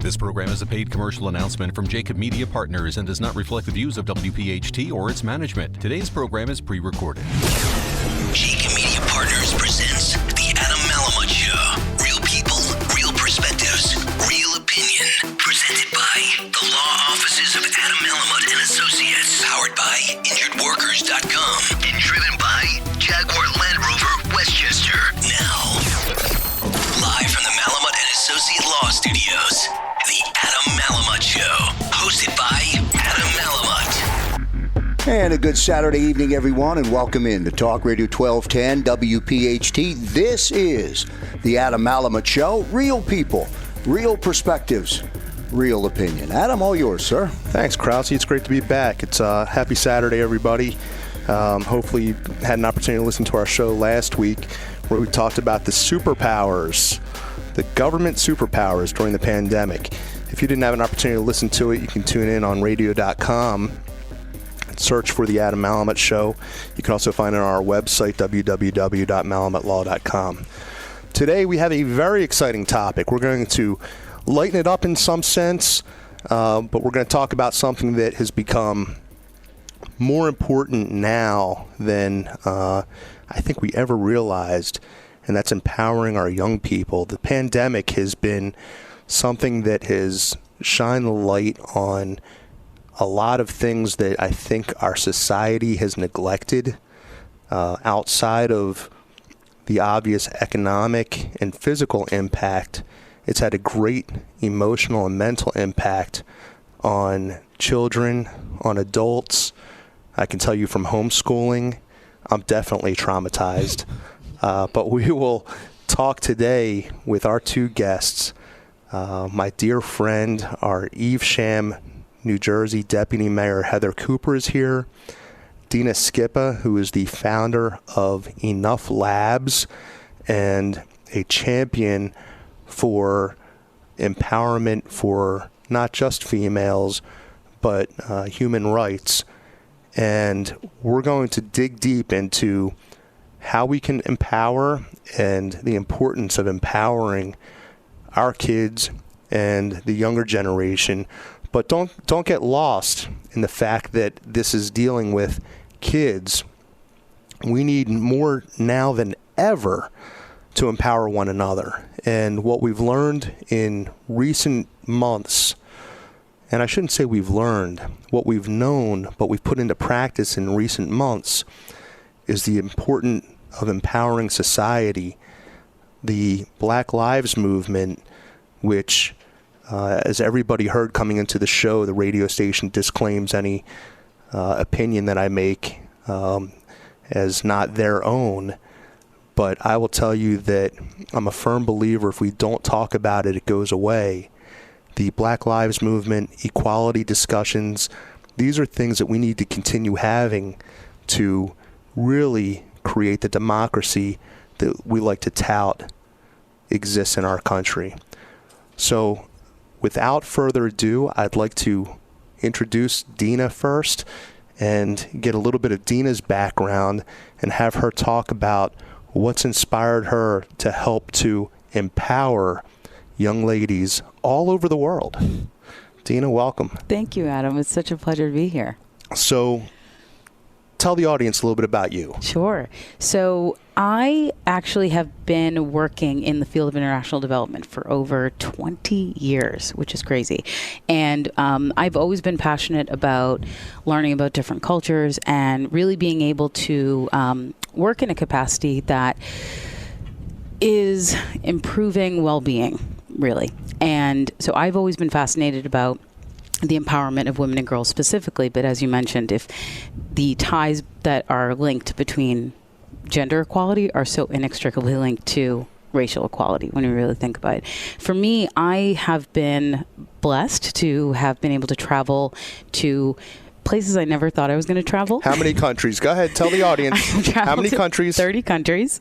This program is a paid commercial announcement from Jacob Media Partners and does not reflect the views of WPHT or its management. Today's program is pre-recorded. Jacob Media Partners presents The Adam Malamut Show. Real people, real perspectives, real opinion. Presented by the law offices of Adam Malamut and Associates. Powered by InjuredWorkers.com. And driven by Jaguar Land Rover Westchester. Now, live from the Malamut and Associate Law Studios, The Adam Malamut Show. Hosted by Adam Malamut. And a good Saturday evening, everyone, and welcome in to Talk Radio 1210 WPHT. This is the Adam Malamut Show. Real people, real perspectives, real opinion. Adam, all yours, sir. Thanks, Krause. It's great to be back. It's a happy Saturday, everybody. Hopefully you had an opportunity to listen to our show last week where we talked about the superpowers, the government superpowers during the pandemic. If you didn't have an opportunity to listen to it, you can tune in on radio.com. Search for the Adam Malamut Show. You can also find it on our website, www.malamutlaw.com. Today we have a very exciting topic. We're going to lighten it up in some sense, but we're going to talk about something that has become more important now than I think we ever realized, and that's empowering our young people. The pandemic has been something that has shined the light on a lot of things that I think our society has neglected outside of the obvious economic and physical impact. It's had a great emotional and mental impact on children, on adults. I can tell you from homeschooling, I'm definitely traumatized. But we will talk today with our two guests. My dear friend, our Evesham, New Jersey Deputy Mayor Heather Cooper is here. Dina Skippa, who is the founder of Enough Labs and a champion for empowerment for not just females, but human rights. And we're going to dig deep into how we can empower and the importance of empowering our kids and the younger generation. But don't get lost in the fact that this is dealing with kids. We need more now than ever to empower one another. And what we've learned in recent months, and I shouldn't say we've learned, what we've known, but we've put into practice in recent months, is the importance of empowering society. The Black Lives Movement, which as everybody heard coming into the show, the radio station disclaims any opinion that I make as not their own. But I will tell you that I'm a firm believer if we don't talk about it, it goes away. The Black Lives Movement, equality discussions, these are things that we need to continue having to really create the democracy that we like to tout exists in our country. So, without further ado, I'd like to introduce Dina first and get a little bit of Dina's background and have her talk about what's inspired her to help to empower young ladies all over the world. Dina, welcome. Thank you, Adam. It's such a pleasure to be here. So, tell the audience a little bit about you. Sure. So I actually have been working in the field of international development for over 20 years, which is crazy. And I've always been passionate about learning about different cultures and really being able to work in a capacity that is improving well-being, really. And so I've always been fascinated about the empowerment of women and girls specifically, but as you mentioned, if the ties that are linked between gender equality are so inextricably linked to racial equality when you really think about it. For me, I have been blessed to have been able to travel to places I never thought I was going to travel. How many countries? Go ahead, tell the audience. How many countries? 30 countries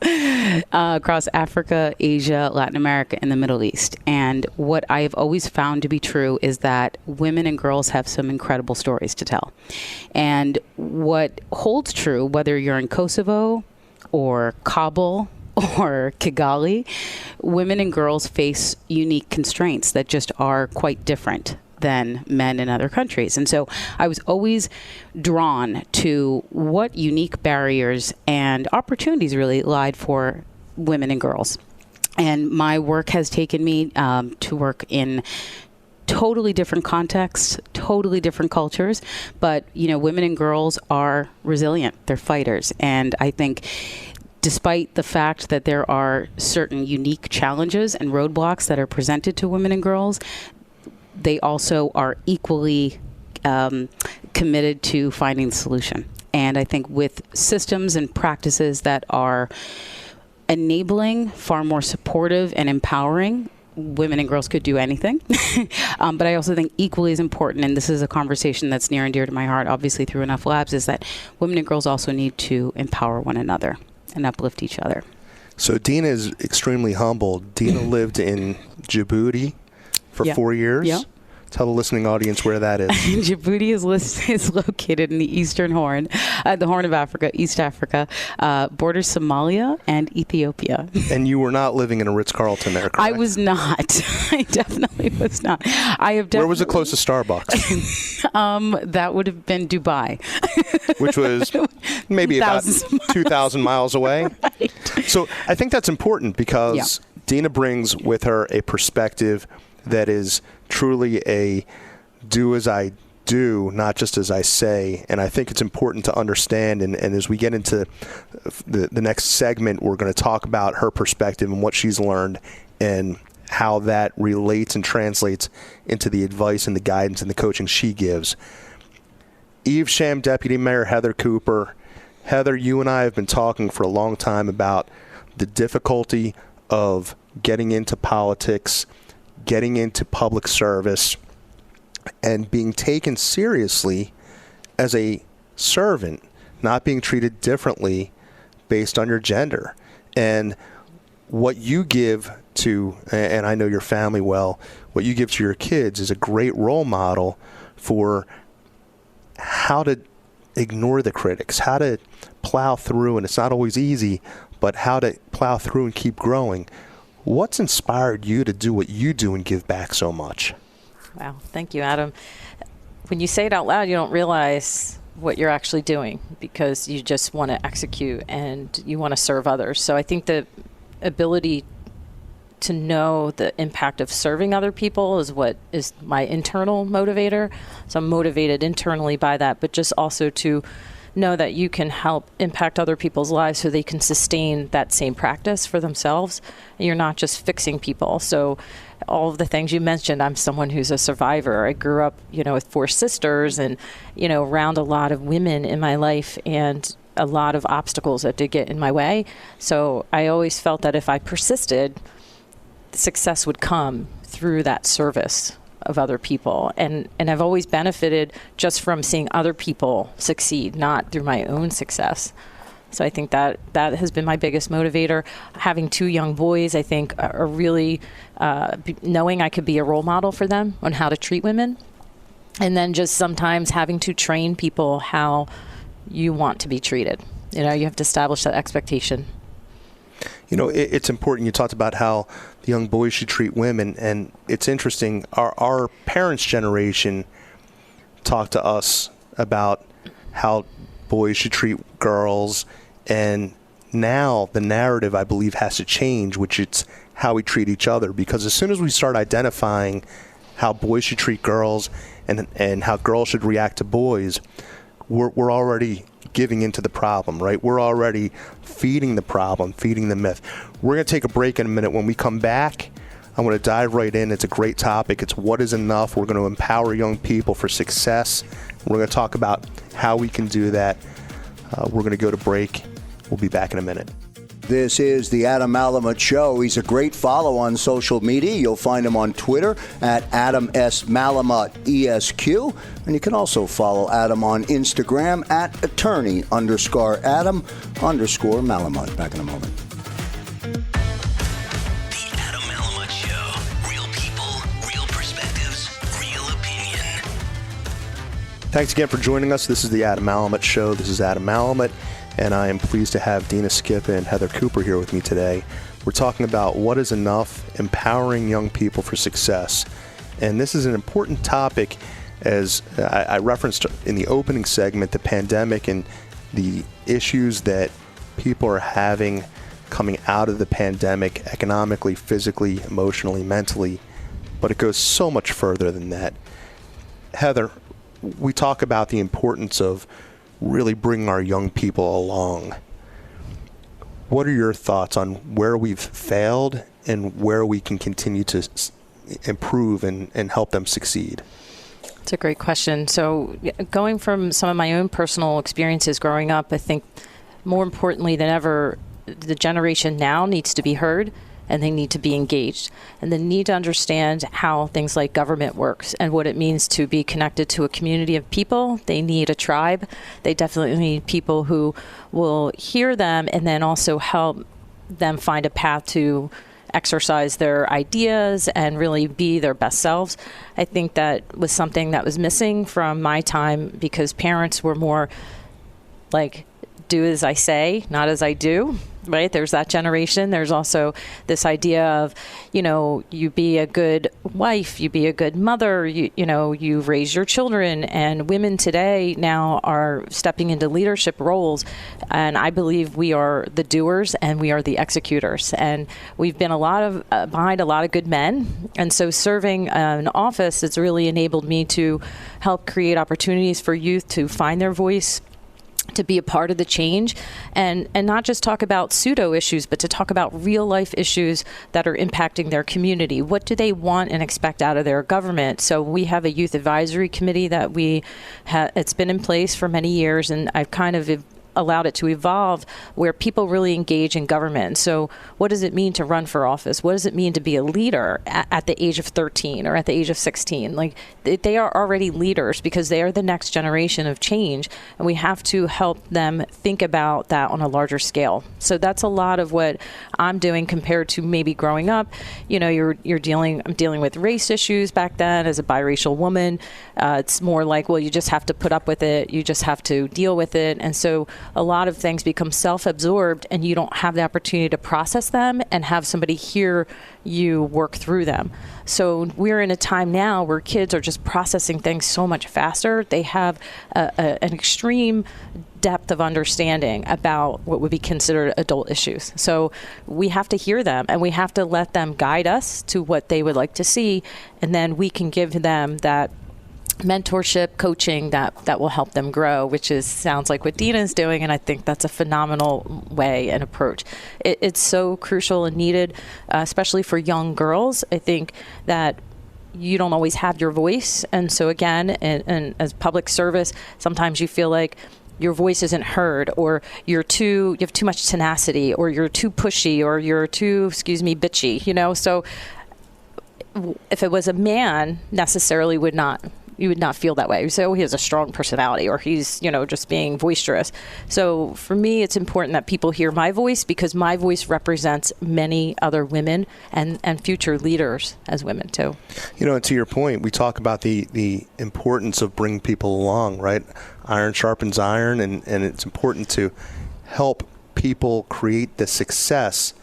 across Africa, Asia, Latin America, and the Middle East. And what I have always found to be true is that women and girls have some incredible stories to tell. And what holds true, whether you're in Kosovo or Kabul or Kigali, women and girls face unique constraints that just are quite different than men in other countries. And so I was always drawn to what unique barriers and opportunities really lied for women and girls. And my work has taken me to work in totally different contexts, totally different cultures. But, women and girls are resilient. They're fighters. And I think despite the fact that there are certain unique challenges and roadblocks that are presented to women and girls, they also are equally committed to finding the solution. And I think with systems and practices that are enabling, far more supportive and empowering, women and girls could do anything. But I also think equally as important, and this is a conversation that's near and dear to my heart, obviously through Enough Labs, is that women and girls also need to empower one another and uplift each other. So Dina is extremely humble. Dina lived in Djibouti for 4 years. Yeah. Tell the listening audience where that is. Djibouti is located in the Eastern Horn, the Horn of Africa, East Africa, borders Somalia and Ethiopia. And you were not living in a Ritz-Carlton there, correct? I was not. I definitely was not. Where was the closest Starbucks? That would have been Dubai. Which was maybe about 2,000 miles away. Right. So I think that's important because Dina brings with her a perspective that is truly a do as I do, not just as I say. And I think it's important to understand. And as we get into the next segment, we're going to talk about her perspective and what she's learned and how that relates and translates into the advice and the guidance and the coaching she gives. Evesham Deputy Mayor Heather Cooper. Heather, you and I have been talking for a long time about the difficulty of getting into politics, getting into public service, and being taken seriously as a servant, not being treated differently based on your gender. And what you give to, and I know your family well, what you give to your kids is a great role model for how to ignore the critics, how to plow through, and it's not always easy, but how to plow through and keep growing. What's inspired you to do what you do and give back so much? Wow. Thank you, Adam. When you say it out loud, you don't realize what you're actually doing because you just want to execute and you want to serve others. So I think the ability to know the impact of serving other people is what is my internal motivator. So I'm motivated internally by that, but just also to know that you can help impact other people's lives so they can sustain that same practice for themselves. And you're not just fixing people. So all of the things you mentioned, I'm someone who's a survivor. I grew up, with 4 sisters and, around a lot of women in my life and a lot of obstacles that did get in my way. So I always felt that if I persisted, success would come through that service of other people. And I've always benefited just from seeing other people succeed, not through my own success. So I think that has been my biggest motivator. Having 2 young boys, I think, are really knowing I could be a role model for them on how to treat women. And then just sometimes having to train people how you want to be treated. You have to establish that expectation. It's important. You talked about how the young boys should treat women, and it's interesting. Our parents' generation talked to us about how boys should treat girls, and now the narrative, I believe, has to change, which it's how we treat each other. Because as soon as we start identifying how boys should treat girls and how girls should react to boys, we're already giving into the problem, right? We're already feeding the problem, feeding the myth. We're going to take a break in a minute. When we come back, I'm going to dive right in. It's a great topic. It's what is enough. We're going to empower young people for success. We're going to talk about how we can do that. We're going to go to break. We'll be back in a minute. This is the Adam Malamut Show. He's a great follow on social media. You'll find him on Twitter at Adam S. Malamut ESQ. And you can also follow Adam on Instagram at attorney_Adam_Malamut. Back in a moment. The Adam Malamut Show. Real people, real perspectives, real opinion. Thanks again for joining us. This is the Adam Malamut Show. This is Adam Malamut. and I am pleased to have Dina Skippa and Heather Cooper here with me today. We're talking about what is enough, empowering young people for success. And this is an important topic, as I referenced in the opening segment, the pandemic and the issues that people are having coming out of the pandemic, economically, physically, emotionally, mentally. But it goes so much further than that. Heather, we talk about the importance of really bringing our young people along. What are your thoughts on where we've failed and where we can continue to improve and help them succeed? It's a great question. So going from some of my own personal experiences growing up, I think more importantly than ever, the generation now needs to be heard, and they need to be engaged, and they need to understand how things like government works and what it means to be connected to a community of people. They need a tribe. They definitely need people who will hear them and then also help them find a path to exercise their ideas and really be their best selves. I think that was something that was missing from my time, because parents were more like, do as I say, not as I do. Right? There's that generation. There's also this idea of, you be a good wife, you be a good mother, you raise your children. And women today now are stepping into leadership roles. And I believe we are the doers and we are the executors. And we've been behind a lot of good men. And so serving an office has really enabled me to help create opportunities for youth to find their voice, to be a part of the change, and not just talk about pseudo issues, but to talk about real life issues that are impacting their community. What do they want and expect out of their government? So we have a youth advisory committee that it's been in place for many years, and I've kind of allowed it to evolve where people really engage in government. So what does it mean to run for office? What does it mean to be a leader at the age of 13 or at the age of 16? Like, they are already leaders because they are the next generation of change, and we have to help them think about that on a larger scale. So that's a lot of what I'm doing compared to maybe growing up. I'm dealing with race issues back then as a biracial woman. It's more like, well, you just have to put up with it. You just have to deal with it. And so a lot of things become self-absorbed, and you don't have the opportunity to process them and have somebody hear you work through them. So we're in a time now where kids are just processing things so much faster. They have an extreme depth of understanding about what would be considered adult issues. So we have to hear them, and we have to let them guide us to what they would like to see, and then we can give them that mentorship, coaching that will help them grow, which sounds like what Dina is doing, and I think that's a phenomenal way and approach. It's so crucial and needed, especially for young girls. I think that you don't always have your voice, and so again, and as public service, sometimes you feel like your voice isn't heard, or you have too much tenacity, or you're too pushy, or you're too, bitchy, So if it was a man, necessarily you would not feel that way. You say, oh, he has a strong personality, or he's, just being boisterous. So for me, it's important that people hear my voice, because my voice represents many other women and future leaders as women too. And to your point, we talk about the importance of bringing people along, right? Iron sharpens iron, and it's important to help people create the success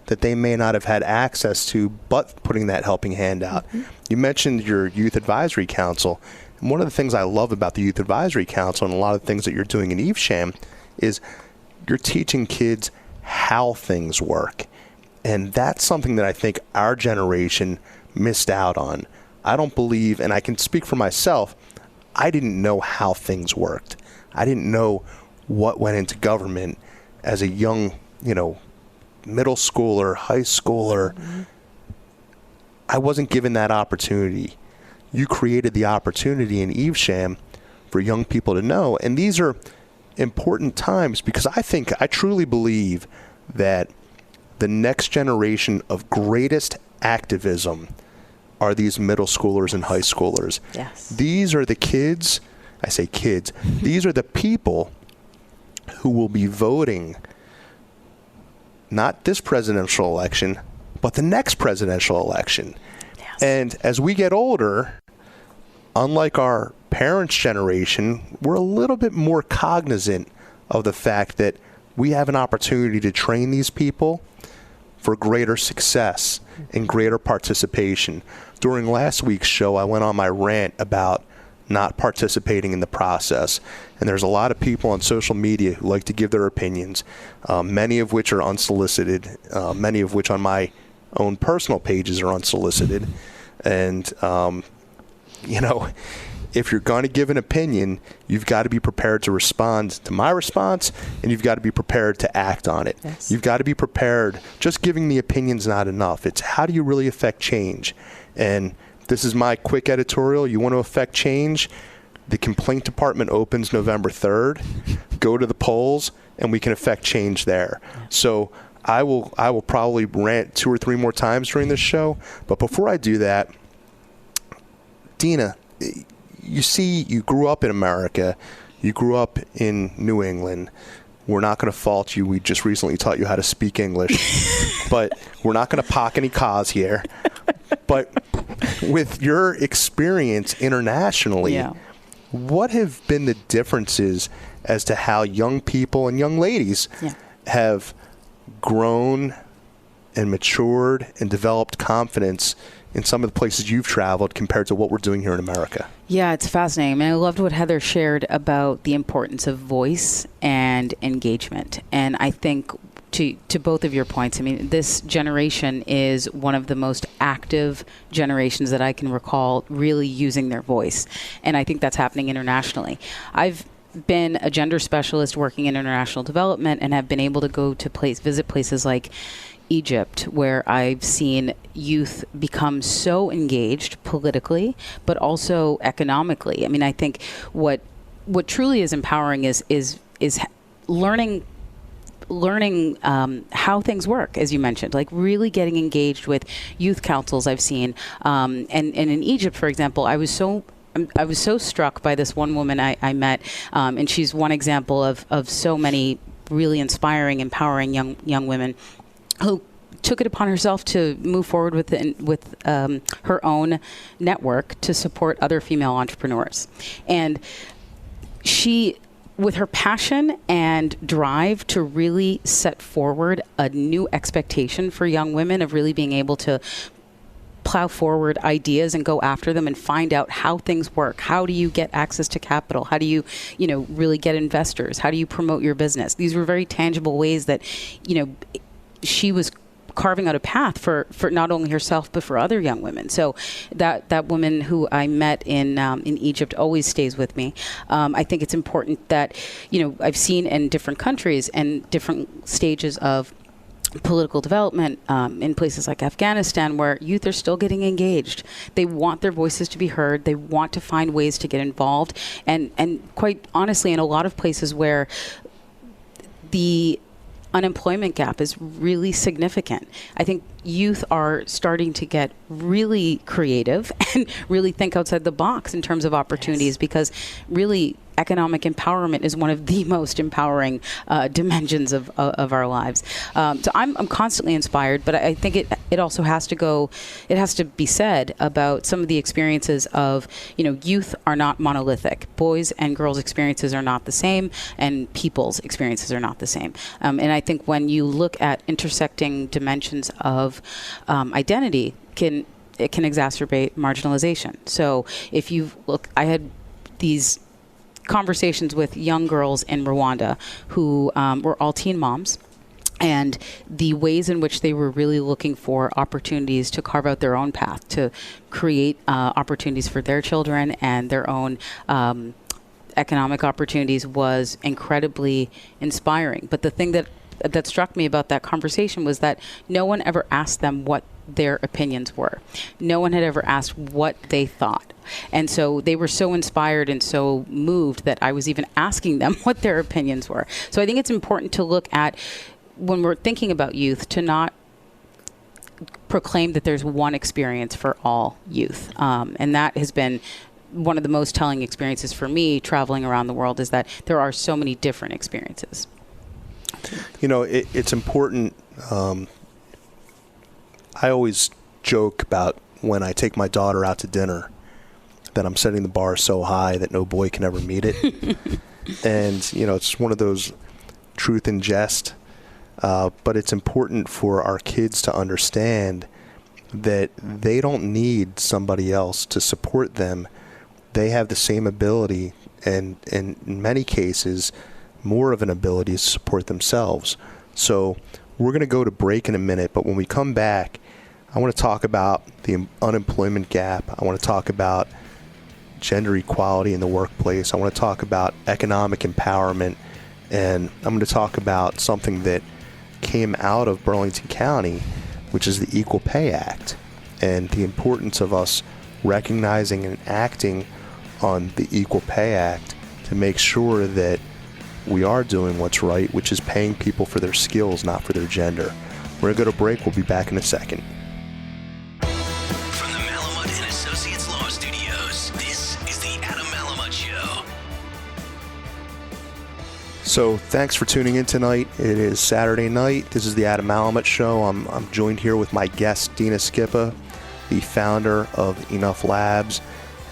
that they may not have had access to, but putting that helping hand out. Mm-hmm. You mentioned your Youth Advisory Council. And one of the things I love about the Youth Advisory Council and a lot of things that you're doing in Evesham is you're teaching kids how things work. And that's something that I think our generation missed out on. I don't believe, and I can speak for myself, I didn't know how things worked. I didn't know what went into government as a young, middle schooler, high schooler. Mm-hmm. I wasn't given that opportunity. You created the opportunity in Evesham for young people to know. And these are important times, because I truly believe that the next generation of greatest activism are these middle schoolers and high schoolers. Yes. These are the kids, I say kids, these are the people who will be voting not this presidential election, but the next presidential election. Yes. And as we get older, unlike our parents' generation, we're a little bit more cognizant of the fact that we have an opportunity to train these people for greater success and greater participation. During last week's show, I went on my rant about not participating in the process. And there's a lot of people on social media who like to give their opinions, many of which are unsolicited, many of which on my own personal pages are unsolicited. And, if you're going to give an opinion, you've got to be prepared to respond to my response, and you've got to be prepared to act on it. Yes. You've got to be prepared. Just giving the opinion's not enough. It's how do you really affect change? And this is my quick editorial. You want to affect change? The complaint department opens November 3rd. Go to the polls, and we can affect change there. So I will probably rant 2 or 3 more times during this show. But before I do that, Dina, you grew up in America. You grew up in New England. We're not going to fault you. We just recently taught you how to speak English. But we're not going to pock any cause here. But with your experience internationally, what have been the differences as to how young people and young ladies have grown and matured and developed confidence in some of the places you've traveled compared to what we're doing here in America? Yeah, it's fascinating. I mean, I loved what Heather shared about the importance of voice and engagement. And I think to both of your points, I mean, this generation is one of the most active generations that I can recall really using their voice. And I think that's happening internationally. I've been a gender specialist working in international development and have been able to go to visit places like Egypt, where I've seen youth become so engaged politically, but also economically. I mean, I think what truly is empowering is learning how things work, as you mentioned, like really getting engaged with youth councils I've seen. And in Egypt, for example, I was so struck by this one woman I met, and she's one example of so many really inspiring, empowering young women who took it upon herself to move forward with her own network to support other female entrepreneurs. And she, with her passion and drive to really set forward a new expectation for young women of really being able to plow forward ideas and go after them and find out how things work. How do you get access to capital? How do you really get investors? How do you promote your business? These were very tangible ways that, she was carving out a path for not only herself but for other young women. So that woman who I met in Egypt always stays with me. I think it's important that I've seen in different countries and different stages of political development in places like Afghanistan, where youth are still getting engaged. They want their voices to be heard. They want to find ways to get involved, and quite honestly, in a lot of places where the unemployment gap is really significant, I think youth are starting to get really creative and really think outside the box in terms of opportunities, because really economic empowerment is one of the most empowering dimensions of our lives. So I'm constantly inspired, but I think it also has to be said about some of the experiences of, youth are not monolithic. Boys and girls' experiences are not the same, and people's experiences are not the same. And I think when you look at intersecting dimensions of identity, it can exacerbate marginalization. So if you look, I had these conversations with young girls in Rwanda who were all teen moms, and the ways in which they were really looking for opportunities to carve out their own path, to create opportunities for their children and their own economic opportunities was incredibly inspiring. But the thing that struck me about that conversation was that no one ever asked them what their opinions were. No one had ever asked what they thought. And so they were so inspired and so moved that I was even asking them what their opinions were. So I think it's important to look at, when we're thinking about youth, to not proclaim that there's one experience for all youth. And that has been one of the most telling experiences for me traveling around the world, is that there are so many different experiences. It's important. I always joke about when I take my daughter out to dinner that I'm setting the bar so high that no boy can ever meet it. And, it's one of those truth in jest, but it's important for our kids to understand that they don't need somebody else to support them. They have the same ability, and in many cases, more of an ability to support themselves. So we're going to go to break in a minute, but when we come back, I want to talk about the unemployment gap. I want to talk about gender equality in the workplace. I want to talk about economic empowerment, and I'm going to talk about something that came out of Burlington County, which is the Equal Pay Act, and the importance of us recognizing and acting on the Equal Pay Act to make sure that we are doing what's right, which is paying people for their skills, not for their gender. We're going to go to break. We'll be back in a second. From the Malamut and Associates Law Studios, this is the Adam Malamut Show. So thanks for tuning in tonight. It is Saturday night. This is the Adam Malamut Show. I'm joined here with my guest, Dina Skippa, the founder of Enough Labs,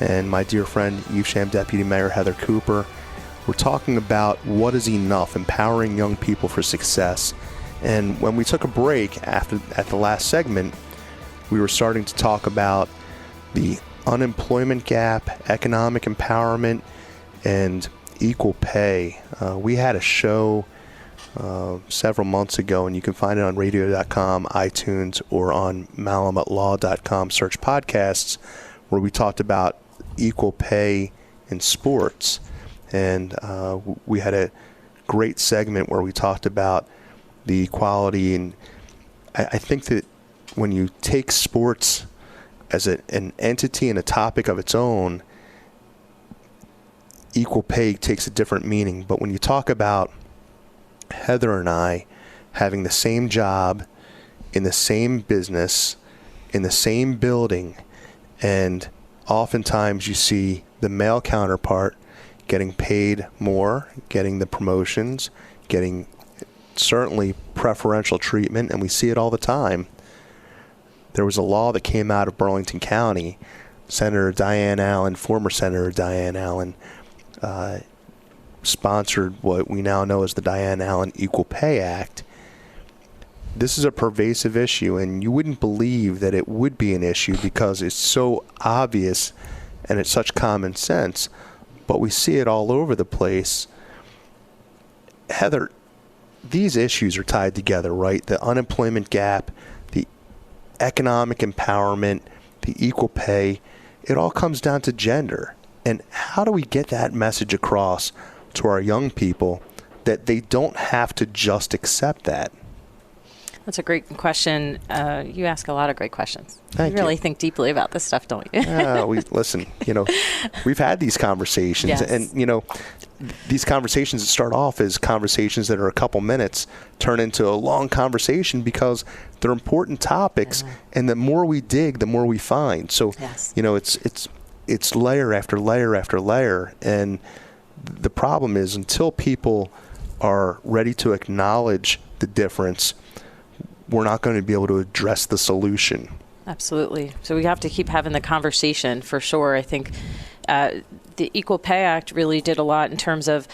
and my dear friend, Evesham Deputy Mayor Heather Cooper. We're talking about what is enough, empowering young people for success. And when we took a break at the last segment, we were starting to talk about the unemployment gap, economic empowerment, and equal pay. We had a show several months ago, and you can find it on radio.com, iTunes, or on malamutlaw.com, search podcasts, where we talked about equal pay in sports. And we had a great segment where we talked about the equality. And I think that when you take sports as an entity and a topic of its own, equal pay takes a different meaning. But when you talk about Heather and I having the same job in the same business, in the same building, and oftentimes you see the male counterpart getting paid more, getting the promotions, getting certainly preferential treatment, and we see it all the time. There was a law that came out of Burlington County. Senator Diane Allen, former Senator Diane Allen, sponsored what we now know as the Diane Allen Equal Pay Act. This is a pervasive issue, and you wouldn't believe that it would be an issue because it's so obvious and it's such common sense. But we see it all over the place. Heather, these issues are tied together, right? The unemployment gap, the economic empowerment, the equal pay, it all comes down to gender. And how do we get that message across to our young people that they don't have to just accept that? That's a great question. You ask a lot of great questions. Thank you. You really think deeply about this stuff, don't you? Listen, we've had these conversations, yes. And, these conversations that start off as conversations that are a couple minutes turn into a long conversation because they're important topics, and the more we dig, the more we find. So, yes. It's layer after layer after layer, and the problem is until people are ready to acknowledge the difference, we're not going to be able to address the solution. Absolutely. So we have to keep having the conversation for sure. I think the Equal Pay Act really did a lot in terms of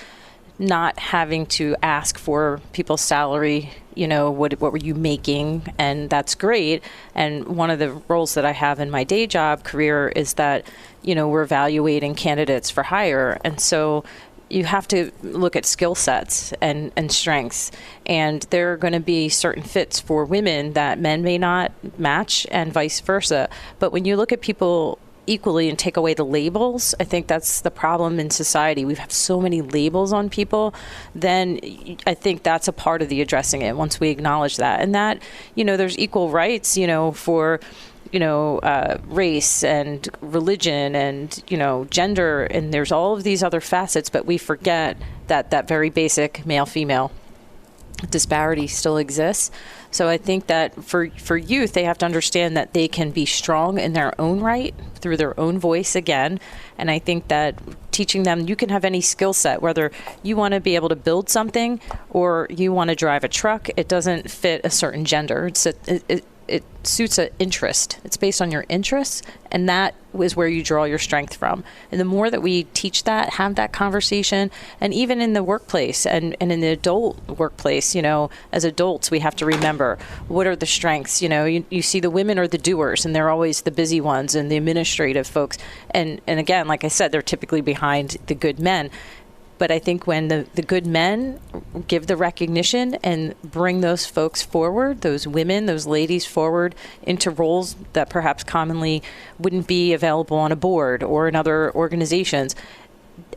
not having to ask for people's salary, what were you making? And that's great. And one of the roles that I have in my day job career is that, we're evaluating candidates for hire. And so you have to look at skill sets and strengths. And there are going to be certain fits for women that men may not match and vice versa. But when you look at people equally and take away the labels, I think that's the problem in society. We have so many labels on people. Then I think that's a part of the addressing it once we acknowledge that. And that, there's equal rights, for race and religion and, gender, and there's all of these other facets, but we forget that very basic male-female disparity still exists. So I think that for youth, they have to understand that they can be strong in their own right through their own voice again. And I think that teaching them, you can have any skill set, whether you want to be able to build something or you want to drive a truck, it doesn't fit a certain gender. it suits an interest. It's based on your interests, and that is where you draw your strength from. And the more that we teach that, have that conversation, and even in the workplace and in the adult workplace, as adults, we have to remember, what are the strengths? You see the women are the doers, and they're always the busy ones and the administrative folks. And again, like I said, they're typically behind the good men. But I think when the good men give the recognition and bring those folks forward, those women, those ladies forward into roles that perhaps commonly wouldn't be available on a board or in other organizations,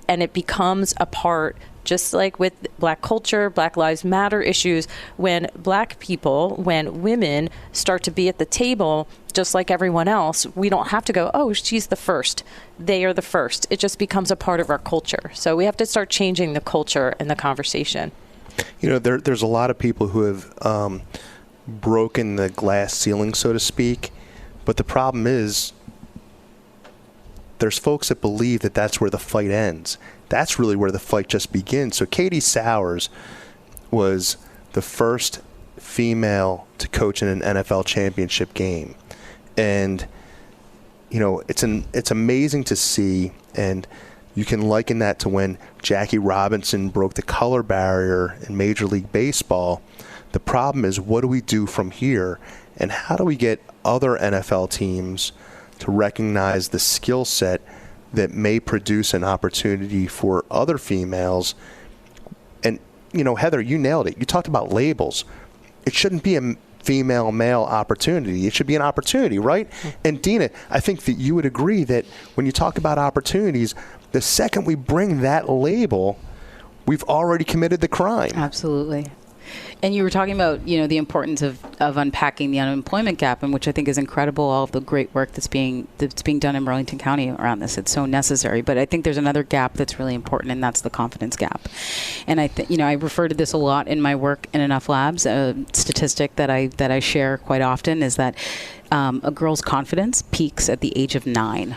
and it becomes a part, just like with Black culture, Black Lives Matter issues, when Black people, when women start to be at the table, just like everyone else, we don't have to go, oh, she's the first. They are the first. It just becomes a part of our culture. So we have to start changing the culture and the conversation. There's a lot of people who have broken the glass ceiling, so to speak. But the problem is there's folks that believe that that's where the fight ends. That's really where the fight just begins. So Katie Sowers was the first female to coach in an NFL championship game. And, it's amazing to see, and you can liken that to when Jackie Robinson broke the color barrier in Major League Baseball. The problem is, what do we do from here? And how do we get other NFL teams to recognize the skill set that may produce an opportunity for other females? And, Heather, you nailed it. You talked about labels. It shouldn't be a female-male opportunity. It should be an opportunity, right? And Dina, I think that you would agree that when you talk about opportunities, the second we bring that label, we've already committed the crime. Absolutely. And you were talking about, the importance of unpacking the unemployment gap, and which I think is incredible, all of the great work that's being done in Burlington County around this. It's so necessary. But I think there's another gap that's really important, and that's the confidence gap. And I refer to this a lot in my work in Enough Labs. A statistic that I share quite often is that a girl's confidence peaks at the age of 9.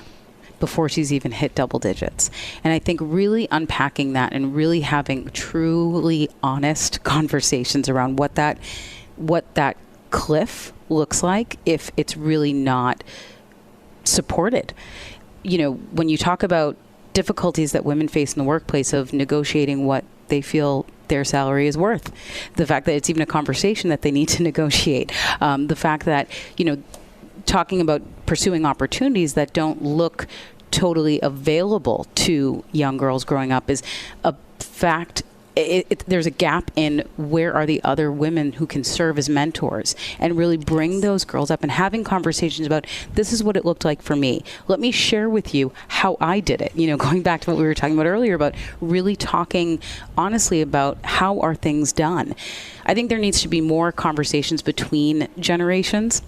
Before she's even hit double digits. And I think really unpacking that and really having truly honest conversations around what that cliff looks like if it's really not supported. When you talk about difficulties that women face in the workplace of negotiating what they feel their salary is worth, the fact that it's even a conversation that they need to negotiate, the fact that, talking about pursuing opportunities that don't look totally available to young girls growing up is a fact. There's a gap in where are the other women who can serve as mentors and really bring those girls up and having conversations about, this is what it looked like for me. Let me share with you how I did it. Going back to what we were talking about earlier about really talking honestly about how are things done. I think there needs to be more conversations between generations.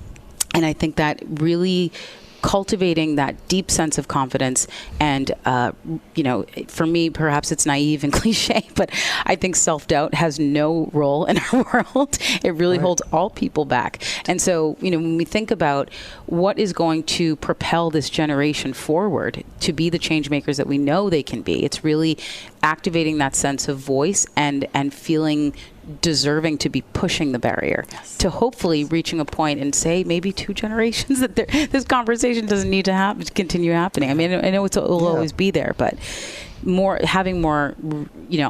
And I think that really cultivating that deep sense of confidence and, for me, perhaps it's naive and cliche, but I think self-doubt has no role in our world. It really holds all people back. And so, when we think about what is going to propel this generation forward to be the change makers that we know they can be, it's really activating that sense of voice and feeling deserving to be pushing the barrier to hopefully reaching a point and say maybe 2 generations that this conversation doesn't need to continue happening. I mean, I know it'll always be there, but having more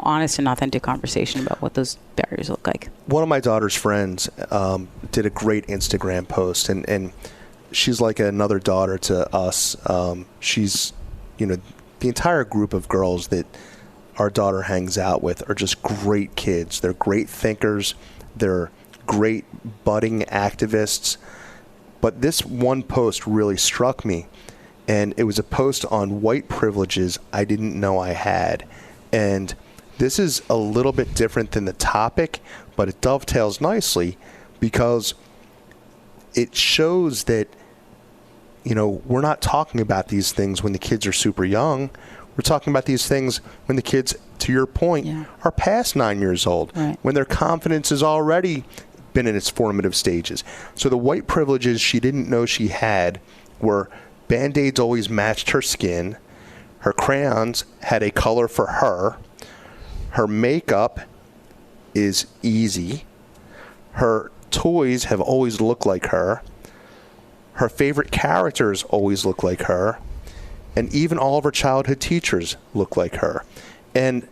honest and authentic conversation about what those barriers look like. One of my daughter's friends did a great Instagram post, and she's like another daughter to us. She's, the entire group of girls that our daughter hangs out with are just great kids. They're great thinkers. They're great budding activists. But this one post really struck me, and it was a post on white privileges I didn't know I had. And this is a little bit different than the topic, but it dovetails nicely because it shows that, we're not talking about these things when the kids are super young. We're talking about these things when the kids, to your point, are past 9 years old, when their confidence has already been in its formative stages. So the white privileges she didn't know she had were Band-Aids always matched her skin, her crayons had a color for her makeup is easy, her toys have always looked like her. Her favorite characters always look like her. And even all of her childhood teachers look like her. And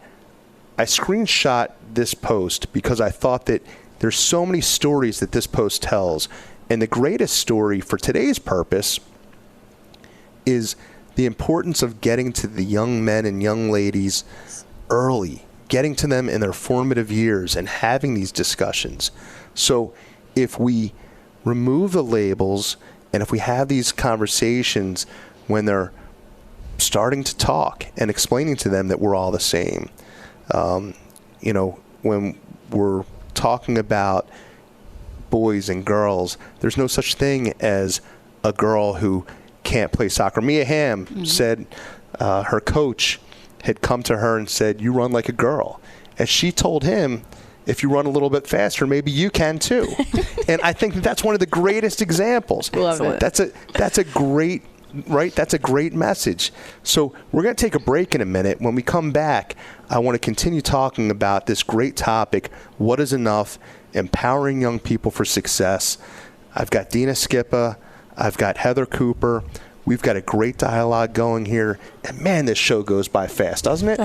I screenshot this post because I thought that there's so many stories that this post tells. And the greatest story for today's purpose is the importance of getting to the young men and young ladies early, getting to them in their formative years and having these discussions. So if we remove the labels and if we have these conversations when they're starting to talk and explaining to them that we're all the same, when we're talking about boys and girls, there's no such thing as a girl who can't play soccer. Mia Hamm said her coach had come to her and said, "You run like a girl." And she told him, "If you run a little bit faster, maybe you can too." And I think that's one of the greatest examples. Love it. That's a great, right? That's a great message. So we're going to take a break in a minute. When we come back, I want to continue talking about this great topic, what is enough, empowering young people for success. I've got Dina Skippa. I've got Heather Cooper. We've got a great dialogue going here. And man, this show goes by fast, doesn't it?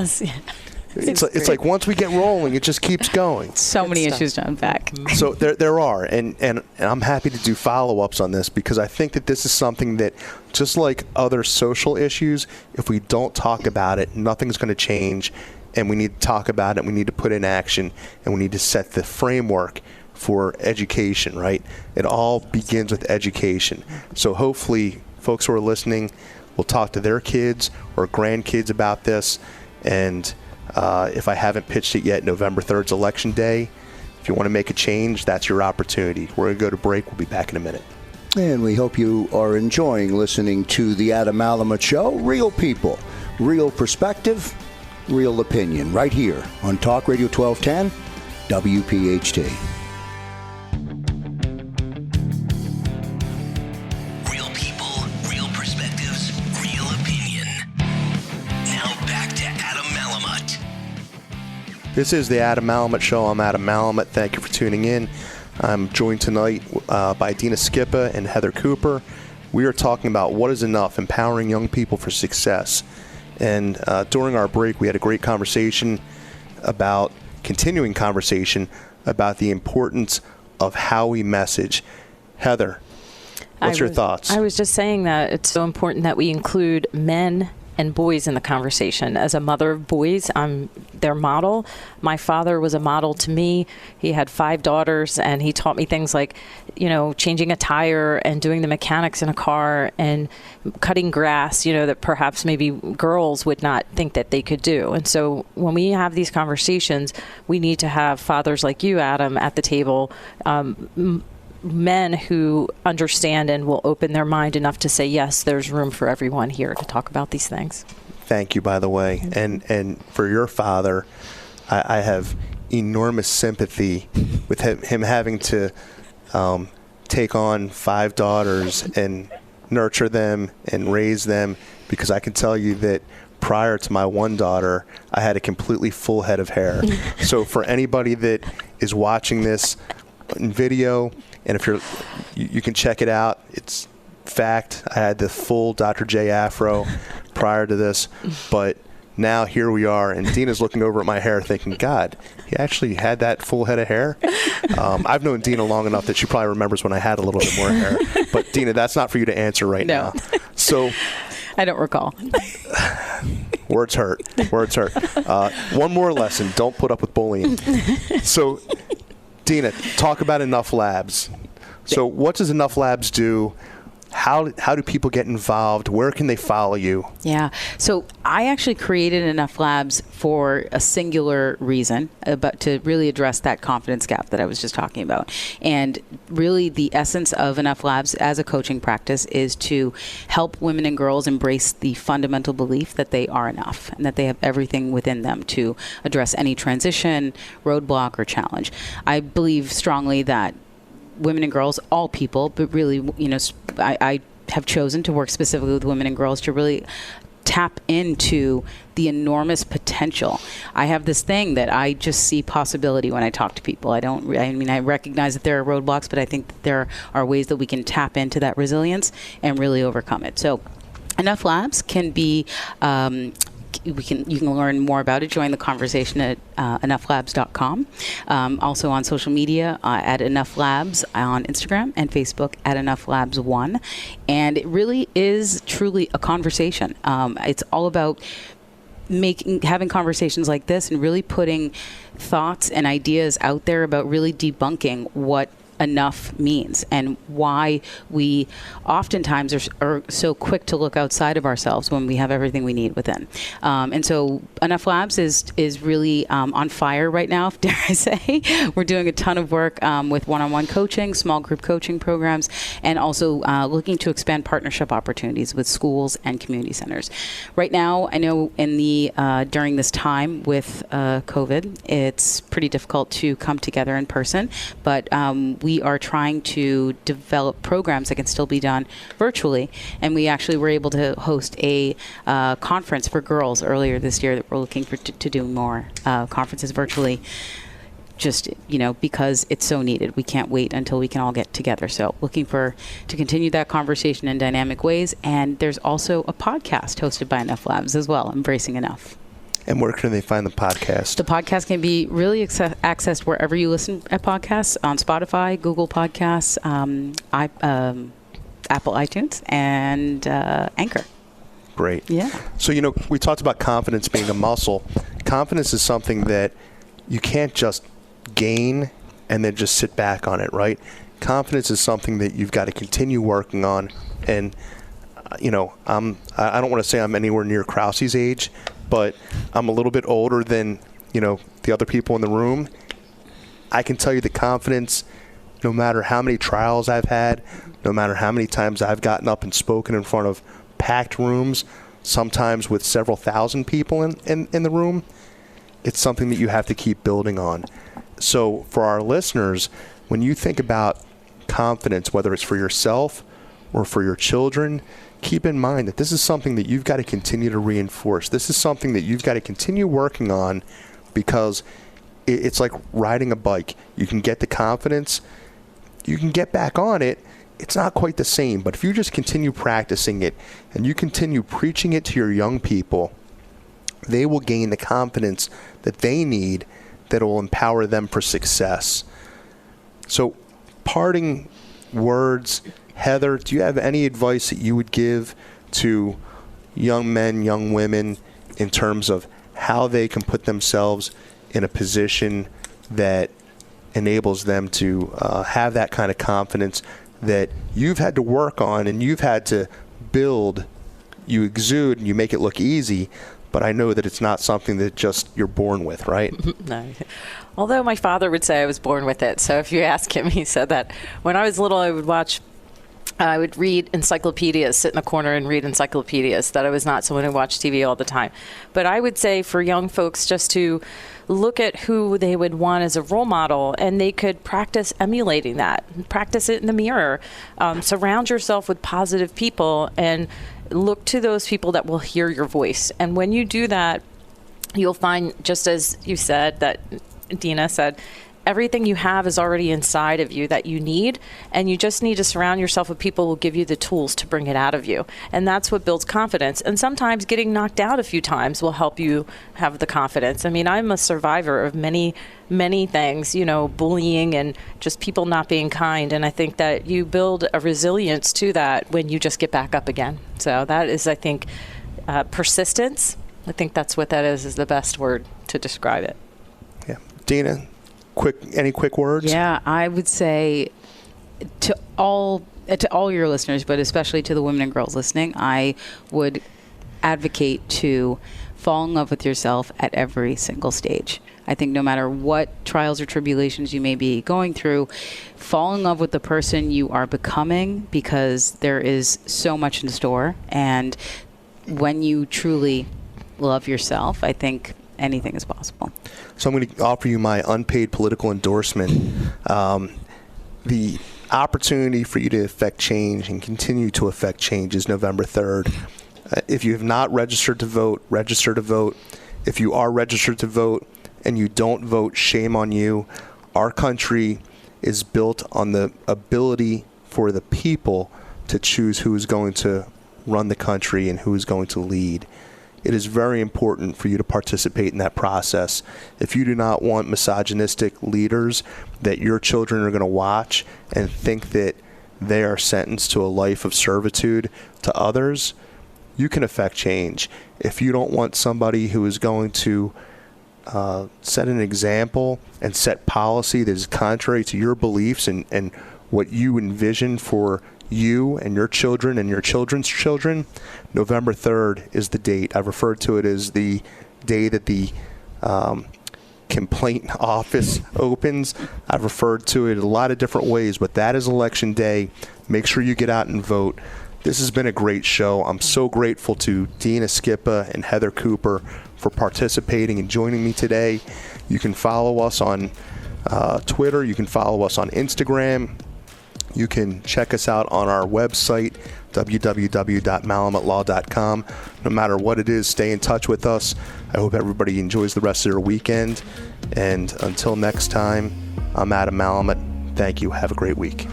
It's like once we get rolling, it just keeps going. So many issues to unpack. So there are, and I'm happy to do follow-ups on this because I think that this is something that, just like other social issues, if we don't talk about it, nothing's going to change, and we need to talk about it, we need to put in action, and we need to set the framework for education, right? It all begins with education. So hopefully folks who are listening will talk to their kids or grandkids about this, and if I haven't pitched it yet, November 3rd is Election Day. If you want to make a change, that's your opportunity. We're going to go to break. We'll be back in a minute. And we hope you are enjoying listening to the Adam Malamut Show. Real people, real perspective, real opinion, right here on Talk Radio 1210, WPHT. Real people, real perspectives, real opinion. Now back to Adam Malamut. This is the Adam Malamut Show. I'm Adam Malamut. Thank you for tuning in. I'm joined tonight by Dina Skippa and Heather Cooper. We are talking about what is enough, empowering young people for success. And during our break, we had a great continuing conversation about the importance of how we message. Heather, what's your thoughts? I was just saying that it's so important that we include men and boys in the conversation. As a mother of boys, I'm their model. My father was a model to me. He had 5 daughters, and he taught me things like, changing a tire and doing the mechanics in a car and cutting grass, that perhaps maybe girls would not think that they could do. And so when we have these conversations, we need to have fathers like you, Adam, at the table, men who understand and will open their mind enough to say, yes, there's room for everyone here to talk about these things. Thank you, by the way. And for your father, I have enormous sympathy with him having to take on 5 daughters and nurture them and raise them, because I can tell you that prior to my one daughter, I had a completely full head of hair. So for anybody that is watching this in video, and if you can check it out, it's fact. I had the full Dr. J afro prior to this, but now here we are, and Dina's looking over at my hair thinking, God, he actually had that full head of hair? I've known Dina long enough that she probably remembers when I had a little bit more hair. But Dina, that's not for you to answer right now. So I don't recall. Words hurt. One more lesson. Don't put up with bullying. So Dina, talk about Enough Labs. So what does Enough Labs do? How do people get involved? Where can they follow you? Yeah. So I actually created Enough Labs for a singular reason, but to really address that confidence gap that I was just talking about. And really the essence of Enough Labs as a coaching practice is to help women and girls embrace the fundamental belief that they are enough and that they have everything within them to address any transition, roadblock, or challenge. I believe strongly that women and girls, all people, but really, I have chosen to work specifically with women and girls to really tap into the enormous potential. I have this thing that I just see possibility when I talk to people. I recognize that there are roadblocks, but I think that there are ways that we can tap into that resilience and really overcome it. So Enough Labs can be you can learn more about it. Join the conversation at enouughlabs.com. Also on social media at Enough Labs on Instagram and Facebook at Enough Labs 1. And it really is truly a conversation. It's all about having conversations like this and really putting thoughts and ideas out there about really debunking what enough means and why we oftentimes are so quick to look outside of ourselves when we have everything we need within. And so Enough Labs is really on fire right now, dare I say. We're doing a ton of work with one-on-one coaching, small group coaching programs, and also looking to expand partnership opportunities with schools and community centers. Right now, I know during this time with COVID, it's pretty difficult to come together in person, but we are trying to develop programs that can still be done virtually. And we actually were able to host a conference for girls earlier this year that we're looking to do more conferences virtually, just, because it's so needed. We can't wait until we can all get together. So looking to continue that conversation in dynamic ways. And there's also a podcast hosted by Enough Labs as well, Embracing Enough. And where can they find the podcast? The podcast can be really accessed wherever you listen at podcasts, on Spotify, Google Podcasts, Apple iTunes, and Anchor. Great. Yeah. So, we talked about confidence being a muscle. Confidence is something that you can't just gain and then just sit back on it, right? Confidence is something that you've got to continue working on. And, I don't want to say I'm anywhere near Krause's age, but I'm a little bit older than, the other people in the room. I can tell you the confidence, no matter how many trials I've had, no matter how many times I've gotten up and spoken in front of packed rooms, sometimes with several thousand people in the room, it's something that you have to keep building on. So for our listeners, when you think about confidence, whether it's for yourself or for your children, keep in mind that this is something that you've got to continue to reinforce. This is something that you've got to continue working on, because it's like riding a bike. You can get the confidence, you can get back on it. It's not quite the same, but if you just continue practicing it and you continue preaching it to your young people, they will gain the confidence that they need that will empower them for success. So, parting words, Heather, do you have any advice that you would give to young men, young women, in terms of how they can put themselves in a position that enables them to have that kind of confidence that you've had to work on and you've had to build? You exude and you make it look easy, but I know that it's not something that just you're born with, right? No. Although my father would say I was born with it. So if you ask him, he said that. When I was little, I would read encyclopedias, sit in the corner and read encyclopedias, that I was not someone who watched TV all the time. But I would say for young folks just to look at who they would want as a role model, and they could practice emulating that, practice it in the mirror. Surround yourself with positive people and look to those people that will hear your voice. And when you do that, you'll find, just as you said, that Dina said, everything you have is already inside of you that you need, and you just need to surround yourself with people who will give you the tools to bring it out of you. And that's what builds confidence. And sometimes getting knocked out a few times will help you have the confidence. I mean, I'm a survivor of many, many things, bullying and just people not being kind. And I think that you build a resilience to that when you just get back up again. So that is, I think, persistence. I think that's what that is the best word to describe it. Yeah. Dina? Any quick words? Yeah, I would say to all your listeners, but especially to the women and girls listening, I would advocate to fall in love with yourself at every single stage. I think no matter what trials or tribulations you may be going through, fall in love with the person you are becoming, because there is so much in store. And when you truly love yourself, I think anything is possible. So I'm going to offer you my unpaid political endorsement. The opportunity for you to affect change and continue to affect change is November 3rd. If you have not registered to vote, register to vote. If you are registered to vote and you don't vote, shame on you. Our country is built on the ability for the people to choose who is going to run the country and who is going to lead. It is very important for you to participate in that process. If you do not want misogynistic leaders that your children are going to watch and think that they are sentenced to a life of servitude to others, you can affect change. If you don't want somebody who is going to set an example and set policy that is contrary to your beliefs and what you envision for you and your children and your children's children, November 3rd is the date. I've referred to it as the day that the complaint office opens. I've referred to it a lot of different ways, but that is election day. Make sure you get out and vote. This has been a great show. I'm so grateful to Dina Skippa and Heather Cooper for participating and joining me today. You can follow us on Twitter. You can follow us on Instagram. You can check us out on our website, www.malamutlaw.com. No matter what it is, stay in touch with us. I hope everybody enjoys the rest of their weekend. And until next time, I'm Adam Malamut. Thank you. Have a great week.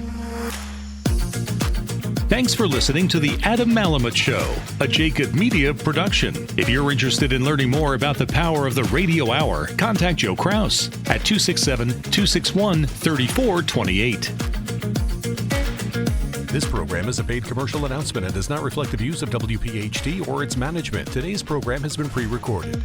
Thanks for listening to the Adam Malamut Show, a Jacob Media production. If you're interested in learning more about the power of the radio hour, contact Joe Kraus at 267-261-3428. This program is a paid commercial announcement and does not reflect the views of WPHT or its management. Today's program has been pre-recorded.